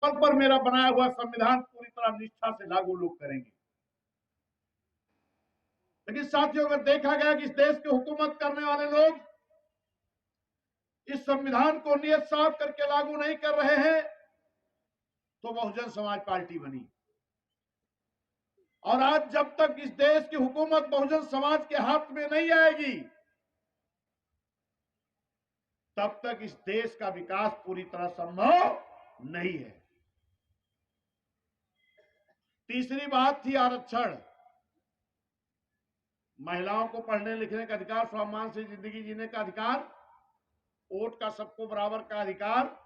पर मेरा बनाया हुआ संविधान पूरी तरह निष्ठा से लागू लोग करेंगे। लेकिन साथियों, अगर देखा गया कि इस देश की हुकूमत करने वाले लोग इस संविधान को नियत साफ करके लागू नहीं कर रहे हैं, तो बहुजन समाज पार्टी बनी। और आज जब तक इस देश की हुकूमत बहुजन समाज के हाथ में नहीं आएगी, तब तक इस देश का विकास पूरी तरह संभव नहीं है। तीसरी बात थी आरक्षण। महिलाओं को पढ़ने लिखने का अधिकार, सम्मान से जिंदगी जीने का अधिकार, वोट का सबको बराबर का अधिकार।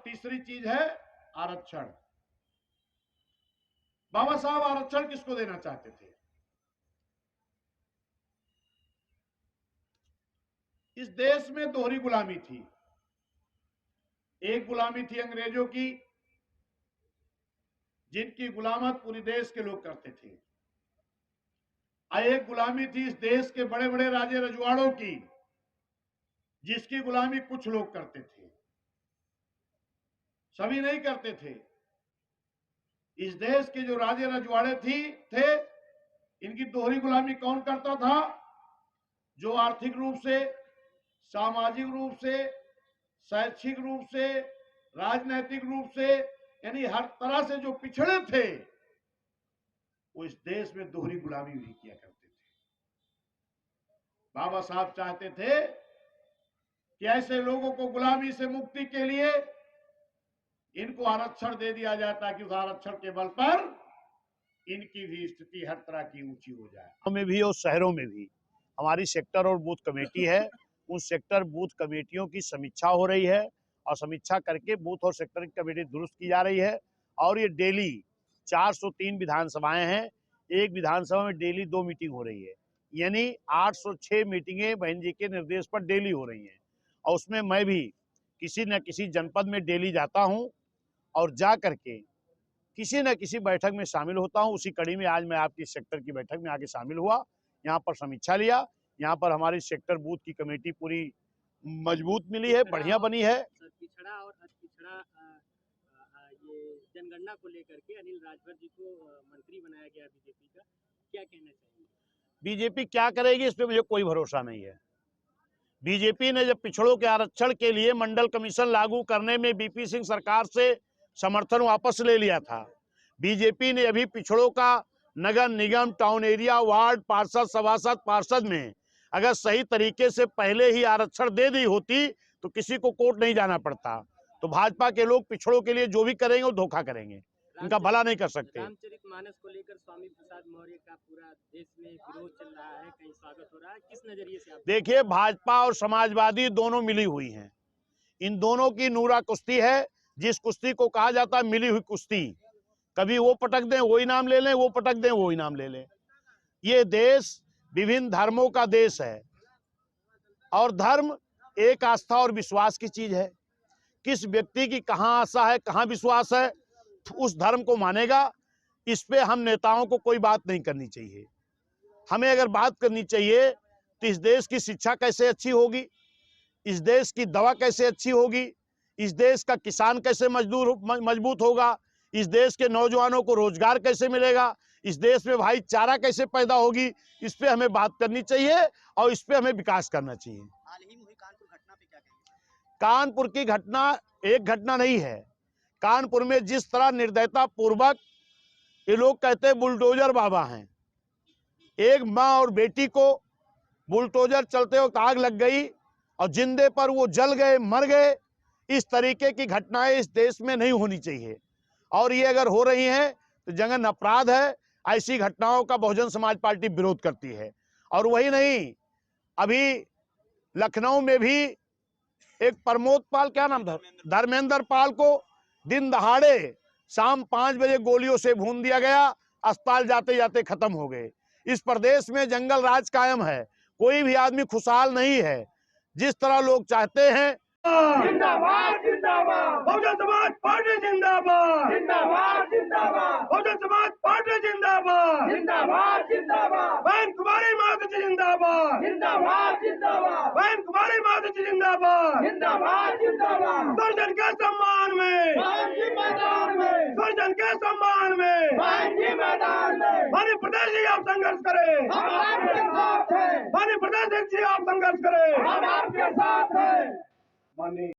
तीसरी चीज है आरक्षण। बाबा साहब आरक्षण किसको देना चाहते थे? इस देश में दोहरी गुलामी थी। एक गुलामी थी अंग्रेजों की, जिनकी गुलामत पूरी देश के लोग करते थे। एक गुलामी थी इस देश के बड़े बड़े राजे रजवाड़ों की, जिसकी गुलामी कुछ लोग करते थे, सभी नहीं करते थे। इस देश के जो राजे रजवाड़े थे, इनकी दोहरी गुलामी कौन करता था? जो आर्थिक रूप से, सामाजिक रूप से, शैक्षिक रूप से, राजनीतिक रूप से, यानी हर तरह से जो पिछड़े थे, वो इस देश में दोहरी गुलामी भी किया करते थे। बाबा साहब चाहते थे कि ऐसे लोगों को गुलामी से मुक्ति के लिए इनको आरक्षण दे दिया जाए, ताकि उस आरक्षण के बल पर इनकी भी स्थिति हर तरह की ऊंची हो जाए। में भी और शहरों में भी हमारी सेक्टर और बूथ कमेटी है। उन सेक्टर बूथ कमेटियों की समीक्षा हो रही है और समीक्षा करके बूथ और सेक्टर की कमेटी दुरुस्त की जा रही है। और ये डेली 403 विधानसभाएं हैं, एक विधानसभा में डेली 2 मीटिंग हो रही है, यानी 806 मीटिंगें बहन जी के निर्देश पर डेली हो रही हैं। और उसमें मैं भी किसी न किसी जनपद में डेली जाता हूं और जा करके किसी न किसी बैठक में शामिल होता हूं। उसी कड़ी में आज मैं आपकी सेक्टर की बैठक में आके शामिल हुआ, यहाँ पर समीक्षा लिया। यहाँ पर हमारी सेक्टर बूथ की कमेटी पूरी मजबूत मिली है, बढ़िया बनी है। पिछड़ा और पिछड़ा ये जनगणना को लेकर के अनिल राजभर जी को मंत्री बनाया गया बीजेपी का, क्या कहना चाहिए? बीजेपी क्या करेगी इस पे मुझे कोई भरोसा नहीं है। बीजेपी ने जब पिछड़ों के आरक्षण के लिए मंडल कमीशन लागू करने में बीपी सिंह सरकार से समर्थन वापस ले लिया था, बीजेपी ने अभी पिछड़ों का नगर निगम, टाउन एरिया, वार्ड, पार्षद, सभासद, पार्षद में अगर सही तरीके से पहले ही आरक्षण दे दी होती तो किसी को कोर्ट नहीं जाना पड़ता। तो भाजपा के लोग पिछड़ों के लिए जो भी करेंगे वो धोखा करेंगे, इनका भला नहीं कर सकते। रामचरितमानस को लेकर स्वामी प्रसाद मौर्य का पूरा देश में विरोध चल रहा है, कहीं स्वागत हो रहा है, किस नजरिए से आप? देखिए, भाजपा और समाजवादी दोनों मिली हुई हैं। इन दोनों की नूरा कुश्ती है, जिस कुश्ती को कहा जाता है मिली हुई कुश्ती। कभी वो पटक दें वो इनाम ले लें, वो पटक दें वो इनाम ले लें। ये देश विभिन्न धर्मों का देश है और धर्म एक आस्था और विश्वास की चीज है। किस व्यक्ति की कहाँ आस्था है, कहाँ विश्वास है, उस धर्म को मानेगा। इस पे हम नेताओं को कोई बात नहीं करनी चाहिए। हमें अगर बात करनी चाहिए तो इस देश की शिक्षा कैसे अच्छी होगी, इस देश की दवा कैसे अच्छी होगी, इस देश का किसान कैसे मजबूत होगा, इस देश के नौजवानों को रोजगार कैसे मिलेगा, इस देश में भाईचारा कैसे पैदा होगी, इस पे हमें बात करनी चाहिए और इस पे हमें विकास करना चाहिए। हाल ही में हुई कानपुर घटना पे क्या कहेंगे? कानपुर की घटना एक घटना नहीं है। कानपुर में जिस तरह निर्दयता पूर्वक ये लोग कहते हैं बुलडोजर बाबा हैं, एक माँ और बेटी को बुलडोजर चलते वक्त आग लग गई और जिंदे पर वो जल गए, मर गए। इस तरीके की घटनाएं इस देश में नहीं होनी चाहिए और ये अगर हो रही हैं तो जघन्य अपराध है। ऐसी घटनाओं का बहुजन समाज पार्टी विरोध करती है। और वही नहीं, अभी लखनऊ में भी एक प्रमोद पाल, क्या नाम था, धर्मेंद्र पाल को दिन दहाड़े शाम 5 बजे गोलियों से भून दिया गया, अस्पताल जाते जाते खत्म हो गए। इस प्रदेश में जंगल राज कायम है, कोई भी आदमी खुशहाल नहीं है। जिस तरह लोग चाहते हैं। जिंदाबाद जिंदाबाद बहुजन समाज पार्टी जिंदाबाद, जिंदाबाद जिंदाबाद बहुजन समाज पार्टी जिंदाबाद, जिंदाबाद जिंदाबाद बहन कुमारी माता जी जिंदाबाद, जिंदाबाद जिंदाबाद बहन कुमारी माता जी जिंदाबाद, जिंदाबाद जिंदाबाद दर्जन के सम्मान में के सम्मान में मध्य प्रदेश जी आप संघर्ष करें, मध्य प्रदेश जी आप संघर्ष करें।